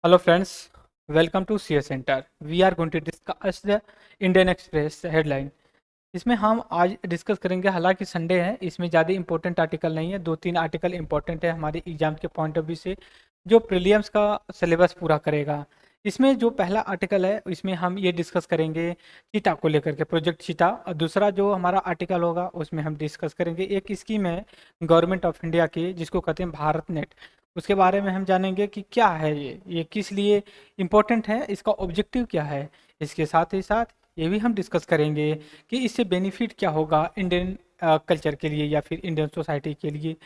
Hello friends, welcome to CS Center. We are going to discuss the Indian Express headline. इसमें हम आज discuss करेंगे। हालांकि Sunday है, इसमें ज़्यादा इंपॉर्टेंट आर्टिकल नहीं है। 2-3 आर्टिकल इंपॉर्टेंट है हमारे एग्जाम के पॉइंट ऑफ व्यू से, जो प्रीलिम्स का सिलेबस पूरा करेगा। इसमें जो पहला आर्टिकल है, इसमें हम ये डिस्कस करेंगे चीता को लेकर के, प्रोजेक्ट चीता। और दूसरा जो हमारा आर्टिकल होगा उसमें हम डिस्कस करेंगे एक स्कीम है गवर्नमेंट ऑफ इंडिया की, जिसको कहते हैं भारत नेट। उसके बारे में हम जानेंगे कि क्या है ये किस लिए इम्पोर्टेंट है, इसका ऑब्जेक्टिव क्या है। इसके साथ ही साथ ये भी हम डिस्कस करेंगे कि इससे बेनिफिट क्या होगा इंडियन कल्चर के लिए या फिर इंडियन सोसाइटी के लिए।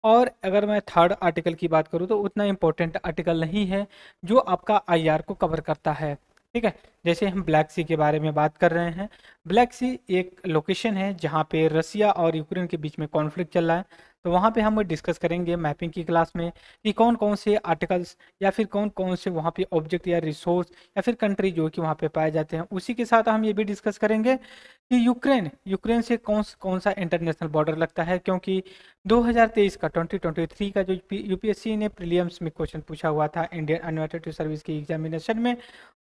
और अगर मैं थर्ड आर्टिकल की बात करूँ तो उतना इम्पोर्टेंट आर्टिकल नहीं है, जो आपका आईआर को कवर करता है। ठीक है, जैसे हम ब्लैक सी के बारे में बात कर रहे हैं। ब्लैक सी एक लोकेशन है जहाँ पे रसिया और यूक्रेन के बीच में कॉन्फ्लिक्ट चल रहा है। तो वहाँ पे हम डिस्कस करेंगे मैपिंग की क्लास में कि कौन कौन से आर्टिकल्स या फिर कौन कौन से वहाँ पे ऑब्जेक्ट या रिसोर्स या फिर कंट्री जो कि वहाँ पे पाए जाते हैं। उसी के साथ हम ये भी डिस्कस करेंगे कि यूक्रेन यूक्रेन से कौन कौन सा इंटरनेशनल बॉर्डर लगता है, क्योंकि 2023 का 2023 का जो यूपीएससी ने प्रीलिम्स में क्वेश्चन पूछा हुआ था इंडियन एडमिनिस्ट्रेटिव सर्विस की एग्जामिनेशन में,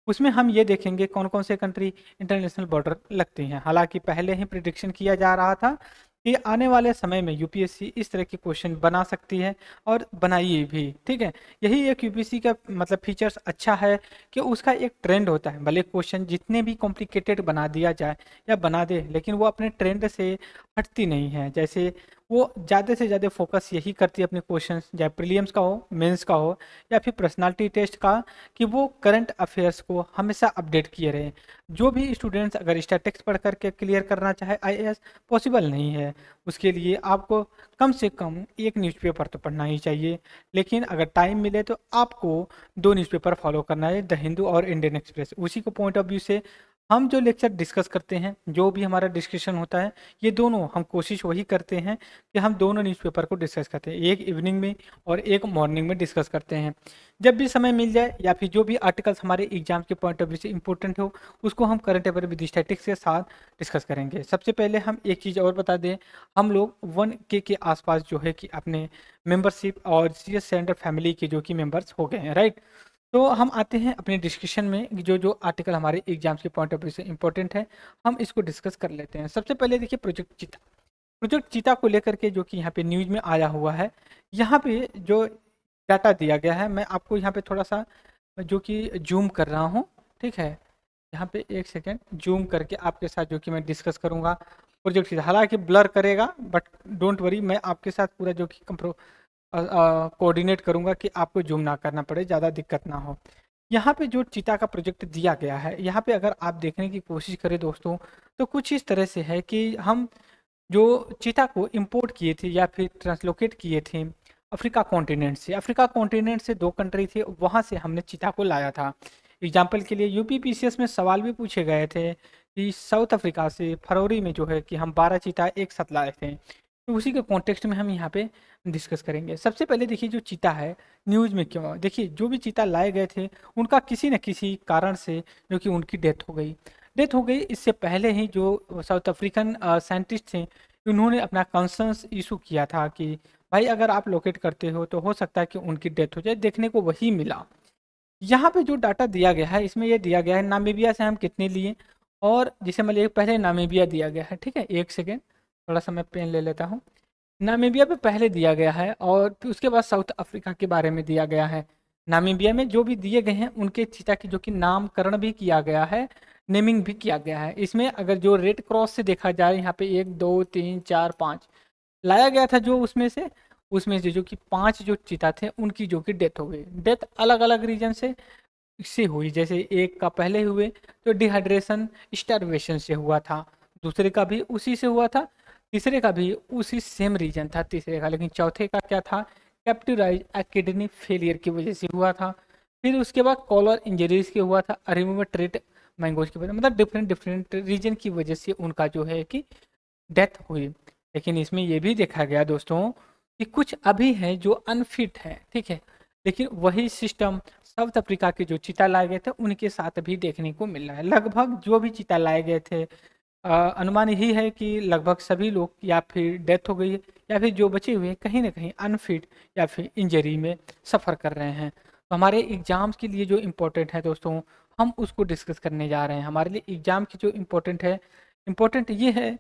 उसमें हम ये देखेंगे कौन कौन से कंट्री इंटरनेशनल बॉर्डर लगती हैं। हालांकि पहले ही प्रिडिक्शन किया जा रहा था कि आने वाले समय में यूपीएससी इस तरह के क्वेश्चन बना सकती है और बनाइए भी। ठीक है, यही एक यूपीएससी का मतलब फीचर्स अच्छा है कि उसका एक ट्रेंड होता है। भले क्वेश्चन जितने भी कॉम्प्लिकेटेड बना दिया जाए या बना दे, लेकिन वो अपने ट्रेंड से हटती नहीं है। जैसे वो ज़्यादा से ज़्यादा फोकस यही करती है अपने क्वेश्चंस, चाहे प्रीलिम्स का हो, मेंस का हो या फिर पर्सनालिटी टेस्ट का, कि वो करंट अफेयर्स को हमेशा अपडेट किए रहें। जो भी स्टूडेंट्स अगर स्टैटिक्स पढ़ करके क्लियर करना चाहे आईएएस, पॉसिबल नहीं है। उसके लिए आपको कम से कम एक न्यूज़पेपर तो पढ़ना ही चाहिए, लेकिन अगर टाइम मिले तो आपको 2 न्यूज़पेपर फॉलो करना है, द हिंदू और इंडियन एक्सप्रेस। उसी को पॉइंट ऑफ व्यू से हम जो लेक्चर डिस्कस करते हैं, जो भी हमारा डिस्कशन होता है, ये दोनों हम कोशिश वही करते हैं कि हम दोनों न्यूज़पेपर को डिस्कस करते हैं, एक इवनिंग में और एक मॉर्निंग में डिस्कस करते हैं। जब भी समय मिल जाए या फिर जो भी आर्टिकल्स हमारे एग्जाम के पॉइंट ऑफ व्यू से इंपॉर्टेंट हो, उसको हम करंट अफेयर विद स्टैटिक्स के साथ डिस्कस करेंगे। सबसे पहले हम एक चीज़ और बता दें, हम लोग 1K के आसपास जो है कि अपने मेंबरशिप और CS सेंटर फैमिली के जो कि मेंबर्स हो गए हैं, राइट। तो हम आते हैं अपने डिस्कशन में, जो जो आर्टिकल हमारे एग्जाम्स के पॉइंट ऑफ व्यू से इंपॉर्टेंट है, हम इसको डिस्कस कर लेते हैं। सबसे पहले देखिए प्रोजेक्ट चीता। प्रोजेक्ट चीता को लेकर के जो कि यहाँ पे न्यूज़ में आया हुआ है, यहाँ पे जो डाटा दिया गया है, मैं आपको यहाँ पे थोड़ा सा जो कि जूम कर रहा हूँ। ठीक है, यहाँ पे एक सेकेंड जूम करके आपके साथ जो कि मैं डिस्कस करूँगा प्रोजेक्ट चीता। हालांकि ब्लर करेगा, बट डोंट वरी, मैं आपके साथ पूरा जो कि कोऑर्डिनेट करूंगा कि आपको जूम ना करना पड़े, ज़्यादा दिक्कत ना हो। यहाँ पे जो चीता का प्रोजेक्ट दिया गया है, यहाँ पे अगर आप देखने की कोशिश करें दोस्तों, तो कुछ इस तरह से है कि हम जो चीता को इंपोर्ट किए थे या फिर ट्रांसलोकेट किए थे अफ्रीका कॉन्टिनेंट से। अफ्रीका कॉन्टिनेंट से 2 कंट्री थे, वहाँ से हमने चीता को लाया था। एग्जाम्पल के लिए यूपीपीसीएस में सवाल भी पूछे गए थे कि साउथ अफ्रीका से फरवरी में जो है कि हम 12 चीता एक साथ लाए थे। तो उसी के कॉन्टेक्स्ट में हम यहाँ पे डिस्कस करेंगे। सबसे पहले देखिए जो चीता है न्यूज़ में क्यों, देखिए जो भी चीता लाए गए थे उनका किसी न किसी कारण से जो कि उनकी डेथ हो गई। इससे पहले ही जो साउथ अफ्रीकन साइंटिस्ट थे, उन्होंने अपना कंसर्न्स इशू किया था कि भाई अगर आप लोकेट करते हो तो हो सकता है कि उनकी डेथ हो जाए। देखने को वही मिला। यहाँ पे जो डाटा दिया गया है, इसमें ये दिया गया है नामीबिया से हम कितने लिए, और जिसे मैं पहले नामीबिया दिया गया है। ठीक है, एक सेकेंड, थोड़ा सा मैं पेन ले लेता हूँ। नामीबिया पे पहले दिया गया है और फिर उसके बाद साउथ अफ्रीका के बारे में दिया गया है। नामीबिया में जो भी दिए गए हैं उनके चीता की जो कि नामकरण भी किया गया है, नेमिंग भी किया गया है। इसमें अगर जो रेड क्रॉस से देखा जाए, यहाँ पे 1 2 3 4 5 लाया गया था, उसमें से जो कि 5 जो चीता थे उनकी जो कि डेथ हो गई। डेथ अलग अलग रीजन से हुई। जैसे एक का पहले हुए तो डिहाइड्रेशन स्टार्वेशन से हुआ था, दूसरे का भी उसी से हुआ था, तीसरे का भी उसी सेम रीजन था तीसरे का, लेकिन चौथे का क्या था, कैप्टराइज किडनी फेलियर की वजह से हुआ था। फिर उसके बाद कॉलर इंजरीज के हुआ था, रिमूवर ट्रेट मैंगोज की वजह, मतलब डिफरेंट डिफरेंट रीजन की वजह से उनका जो है कि डेथ हुई। लेकिन इसमें यह भी देखा गया दोस्तों कि कुछ अभी हैं जो अनफिट हैं। ठीक है, लेकिन वही सिस्टम साउथ अफ्रीका के जो चीता लाए गए थे उनके साथ भी देखने को मिल रहा है। लगभग जो भी चीता लाए गए थे, अनुमान यही है कि लगभग सभी लोग या फिर डेथ हो गई है, या फिर जो बचे हुए कहीं ना कहीं अनफिट या फिर इंजरी में सफ़र कर रहे हैं। तो हमारे एग्ज़ाम्स के लिए जो इम्पोर्टेंट है दोस्तों, हम उसको डिस्कस करने जा रहे हैं। हमारे लिए एग्ज़ाम की जो इम्पोर्टेंट ये है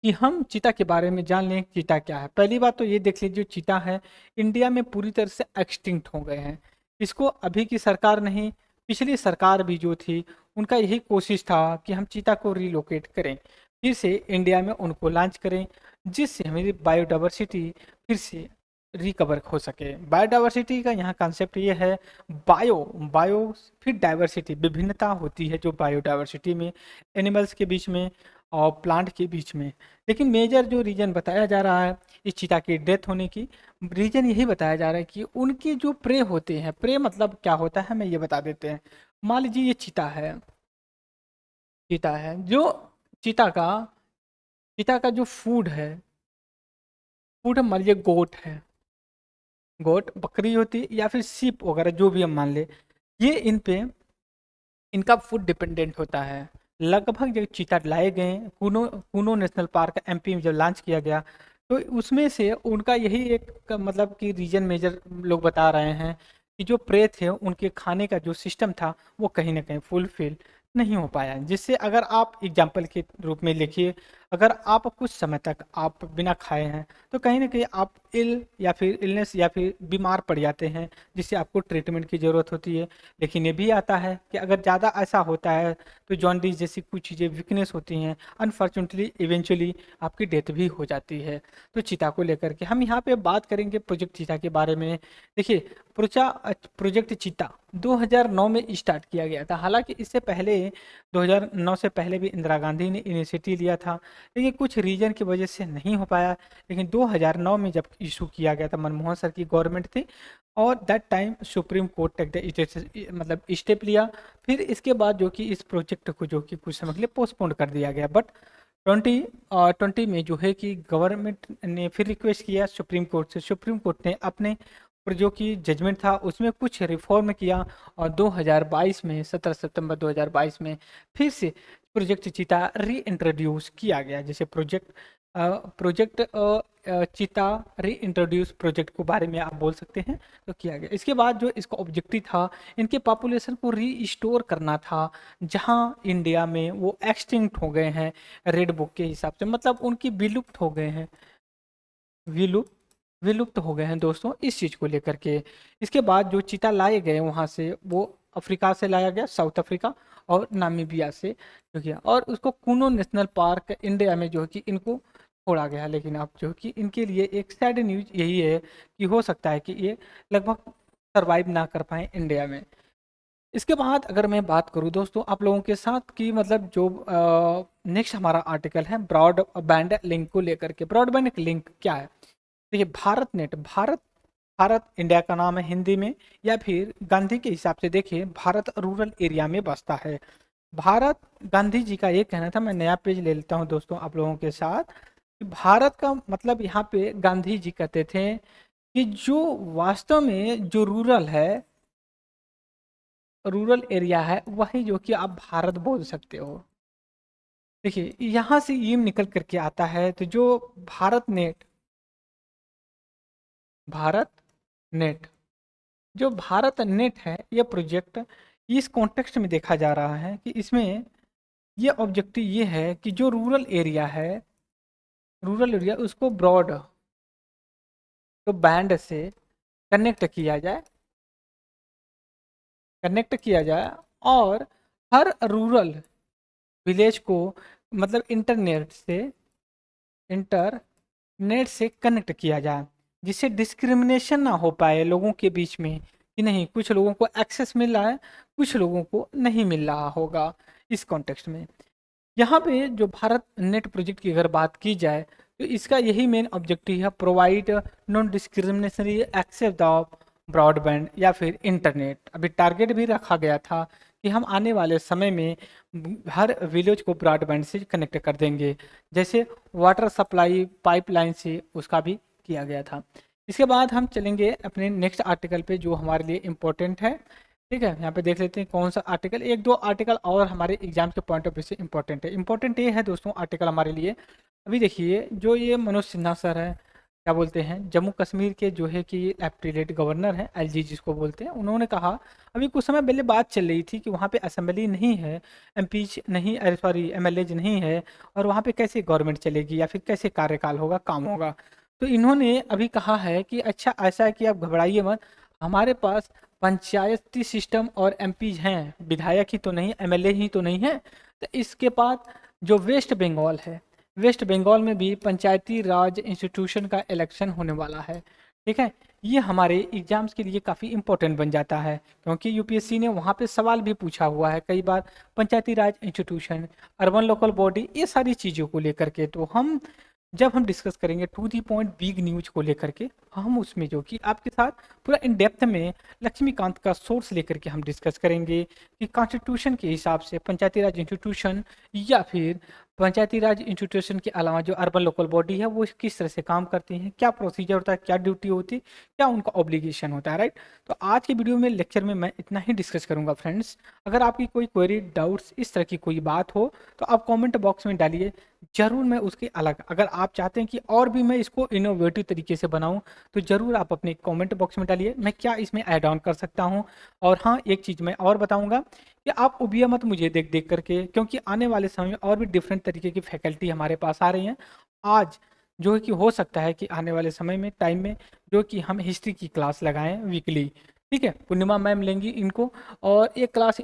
कि हम चीता के बारे में जान लें, चीता क्या है। पहली बात तो ये देख लीजिए, जो चीता है इंडिया में पूरी तरह से एक्सटिंक्ट हो गए हैं। इसको अभी की सरकार नहीं, पिछली सरकार भी जो थी, उनका यही कोशिश था कि हम चीता को रिलोकेट करें, फिर से इंडिया में उनको लॉन्च करें, जिससे हमारी बायोडाइवर्सिटी फिर से रिकवर हो सके। बायोडाइवर्सिटी का यहाँ कॉन्सेप्ट ये है, बायो बायो फिर डाइवर्सिटी, विभिन्नता होती है जो बायोडाइवर्सिटी में, एनिमल्स के बीच में और प्लांट के बीच में। लेकिन मेजर जो रीजन बताया जा रहा है इस चीता की डेथ होने की, रीजन यही बताया जा रहा है कि उनके जो प्रे होते हैं, प्रे मतलब क्या होता है हमें ये बता देते हैं। मान लीजिए ये चीता है जो चीता का चीता का जो फूड मान लीजिए गोट बकरी होती है या फिर सीप वगैरह, जो भी हम मान ले, ये इन पे इनका फूड डिपेंडेंट होता है। लगभग जब चीता लाए गए, कूनो नेशनल पार्क एमपी में जब लॉन्च किया गया, तो उसमें से उनका यही एक मतलब कि रीजन मेजर लोग बता रहे हैं कि जो प्रे थे उनके खाने का जो सिस्टम था वो कहीं ना कहीं फुलफिल नहीं हो पाया। जिससे अगर आप एग्जाम्पल के रूप में लिखिए, अगर आप कुछ समय तक आप बिना खाए हैं तो कहीं ना कहीं आप या फिर इलनेस या फिर बीमार पड़ जाते हैं, जिससे आपको ट्रीटमेंट की ज़रूरत होती है। लेकिन ये भी आता है कि अगर ज़्यादा ऐसा होता है तो जॉन्डिस जैसी कुछ चीज़ें वीकनेस होती हैं, अनफॉर्चुनेटली इवेंचुअली आपकी डेथ भी हो जाती है। तो चीता को लेकर के हम यहाँ पे बात करेंगे प्रोजेक्ट चीता के बारे में। देखिए, प्रोजेक्ट चीता 2009 में स्टार्ट किया गया था। हालांकि इससे पहले 2009 से पहले भी इंदिरा गांधी ने इनिशिएटिव लिया था, लेकिन कुछ रीजन की वजह से नहीं हो पाया। लेकिन 2009 में जब इशू किया गया था, मनमोहन सर की गवर्नमेंट थी, और that time supreme court take मतलब स्टेप लिया। फिर इसके बाद जो कि इस प्रोजेक्ट को जो कि कुछ समय के लिए पोस्टपोन कर दिया गया। बट 2020 में जो है कि गवर्नमेंट ने फिर रिक्वेस्ट किया सुप्रीम कोर्ट से। सुप्रीम कोर्ट ने अपने पर जो कि जजमेंट था उसमें कुछ रिफॉर्म किया, और 2022 में 17 सितंबर 2022 में फिर से प्रोजेक्ट चीता री इंट्रोड्यूस किया गया। जैसे प्रोजेक्ट चीता री इंट्रोड्यूस प्रोजेक्ट के बारे में आप बोल सकते हैं, तो किया गया। इसके बाद जो इसका ऑब्जेक्टिव था, इनके पॉपुलेशन को रीस्टोर करना था, जहां इंडिया में वो एक्सटिंक्ट हो गए हैं रेड बुक के हिसाब से, मतलब उनकी विलुप्त हो गए हैं, विलुप्त विलुप्त हो गए हैं दोस्तों, इस चीज़ को लेकर के। इसके बाद जो चीता लाए गए वहाँ से, वो अफ्रीका से लाया गया, साउथ अफ्रीका और नामीबिया से जो किया, और उसको कूनो नेशनल पार्क इंडिया में जो है कि इनको छोड़ा गया। लेकिन अब जो कि इनके लिए एक सैड न्यूज यही है कि हो सकता है कि ये लगभग सरवाइव ना कर पाए इंडिया में। इसके बाद अगर मैं बात करूं दोस्तों आप लोगों के साथ कि मतलब जो नेक्स्ट हमारा आर्टिकल है ब्रॉडबैंड लिंक को लेकर के। ब्रॉडबैंड लिंक क्या है? देखिए, भारत इंडिया का नाम है हिंदी में, या फिर गांधी के हिसाब से देखिए भारत रूरल एरिया में बसता है। भारत, गांधी जी का ये कहना था, मैं नया पेज ले लेता हूँ दोस्तों आप लोगों के साथ, कि भारत का मतलब यहाँ पे गांधी जी कहते थे कि जो वास्तव में जो रूरल एरिया है वही जो कि आप भारत बोल सकते हो। देखिए, यहाँ से ये निकल करके आता है, तो जो भारत नेट जो भारत नेट है, ये प्रोजेक्ट इस कॉन्टेक्स्ट में देखा जा रहा है कि इसमें ये ऑब्जेक्टिव ये है कि जो रूरल एरिया उसको ब्रॉड तो बैंड से कनेक्ट किया जाए और हर रूरल विलेज को मतलब इंटरनेट से कनेक्ट किया जाए, जिससे डिस्क्रिमिनेशन ना हो पाए लोगों के बीच में, कि नहीं कुछ लोगों को एक्सेस मिल रहा है, कुछ लोगों को नहीं मिल रहा होगा। इस कॉन्टेक्स्ट में यहाँ पे जो भारत नेट प्रोजेक्ट की अगर बात की जाए, तो इसका यही मेन ऑब्जेक्टिव है, provide non discriminatory access the broadband या फिर इंटरनेट। अभी टारगेट भी रखा गया था कि हम आने वाले समय में हर विलेज को ब्रॉडबैंड से कनेक्ट कर देंगे, जैसे वाटर सप्लाई पाइपलाइन से उसका भी किया गया था। इसके बाद हम चलेंगे अपने नेक्स्ट आर्टिकल पे जो हमारे लिए इम्पोर्टेंट है। ठीक है, यहाँ पे देख लेते हैं कौन सा आर्टिकल, एक दो आर्टिकल और हमारे एग्जाम के पॉइंट ऑफ व्यू से इम्पोर्टेंट है। ये है दोस्तों आर्टिकल हमारे लिए। अभी देखिए, जो ये मनोज सिन्हा सर है, क्या बोलते हैं, जम्मू कश्मीर के जो है कि लेफ्टिनेंट गवर्नर हैं, एलजी जिसको बोलते हैं, उन्होंने कहा अभी कुछ समय पहले बात चल रही थी कि वहाँ पे असेंबली नहीं है, एमपीज नहीं, अरे सॉरी एमएलएज नहीं है, और वहाँ पे कैसे गवर्नमेंट चलेगी या फिर कैसे कार्यकाल होगा, काम होगा। तो इन्होंने अभी कहा है कि अच्छा ऐसा है कि आप घबराइए मत, हमारे पास पंचायती सिस्टम और एमपीज हैं, विधायक ही तो नहीं, एमएलए ही तो नहीं है। तो इसके बाद जो वेस्ट बंगाल है, वेस्ट बंगाल में भी पंचायती राज इंस्टीट्यूशन का इलेक्शन होने वाला है। ठीक है, ये हमारे एग्जाम्स के लिए काफ़ी इंपॉर्टेंट बन जाता है, क्योंकि यूपीएससी ने वहाँ पे सवाल भी पूछा हुआ है कई बार, पंचायती राज इंस्टीट्यूशन, अर्बन लोकल बॉडी, ये सारी चीज़ों को लेकर के। तो हम जब हम डिस्कस करेंगे to the point big news को लेकर के, हम उसमें जो कि आपके साथ पूरा इन डेप्थ में लक्ष्मीकांत का सोर्स लेकर के हम डिस्कस करेंगे कि कॉन्स्टिट्यूशन के हिसाब से पंचायती राज इंस्टीट्यूशन या फिर पंचायती राज इंस्टीट्यूशन के अलावा जो अर्बन लोकल बॉडी है वो किस तरह से काम करती हैं, क्या प्रोसीजर होता है, क्या ड्यूटी होती है, क्या उनका ऑब्लिगेशन होता है, राइट। तो आज के वीडियो में लेक्चर में मैं इतना ही डिस्कस करूंगा फ्रेंड्स। अगर आपकी कोई क्वेरी, डाउट्स, इस तरह की कोई बात हो तो आप कमेंट बॉक्स में डालिए, ज़रूर मैं उसके अलग, अगर आप चाहते हैं कि और भी मैं इसको इनोवेटिव तरीके से बनाऊं तो ज़रूर आप अपने कमेंट बॉक्स में डालिए, मैं क्या इसमें ऐड ऑन कर सकता हूं। और हाँ, एक चीज़ मैं और बताऊंगा कि आप उबिया मत मुझे देख देख करके, क्योंकि आने वाले समय में और भी डिफरेंट तरीके की फैकल्टी हमारे पास आ रही हैं। आज जो है कि हो सकता है कि आने वाले समय में, टाइम में, जो कि हम हिस्ट्री की क्लास लगाएं वीकली। ठीक है, पूर्णिमा मैम लेंगी इनको, और एक क्लास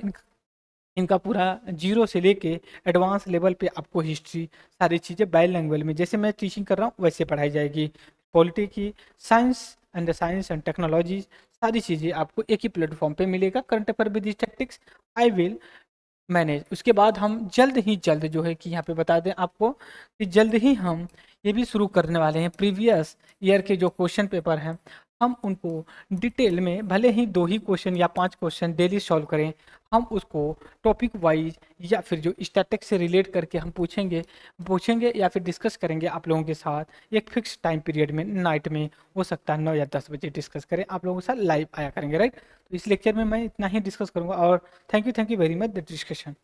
इनका पूरा जीरो से लेके एडवांस लेवल पे आपको हिस्ट्री, सारी चीज़ें बाइल लैंग्वेज में, जैसे मैं टीचिंग कर रहा हूँ वैसे पढ़ाई जाएगी। पॉलिटी की, साइंस एंड टेक्नोलॉजी, सारी चीज़ें आपको एक ही प्लेटफॉर्म पे मिलेगा। Current affair with statistics I will manage. उसके बाद हम जल्द ही जल्द जो है कि यहाँ पे बता दें आपको कि जल्द ही हम ये भी शुरू करने वाले हैं, प्रीवियस ईयर के जो क्वेश्चन पेपर हैं हम उनको डिटेल में, भले ही 2 ही क्वेश्चन या 5 क्वेश्चन डेली सॉल्व करें, हम उसको टॉपिक वाइज या फिर जो स्टैटिक्स से रिलेट करके हम पूछेंगे या फिर डिस्कस करेंगे आप लोगों के साथ एक फिक्स टाइम पीरियड में, नाइट में, हो सकता है 9 या 10 बजे डिस्कस करें, आप लोगों के साथ लाइव आया करेंगे, राइट। तो इस लेक्चर में मैं इतना ही डिस्कस करूंगा, और thank you very much the discussion.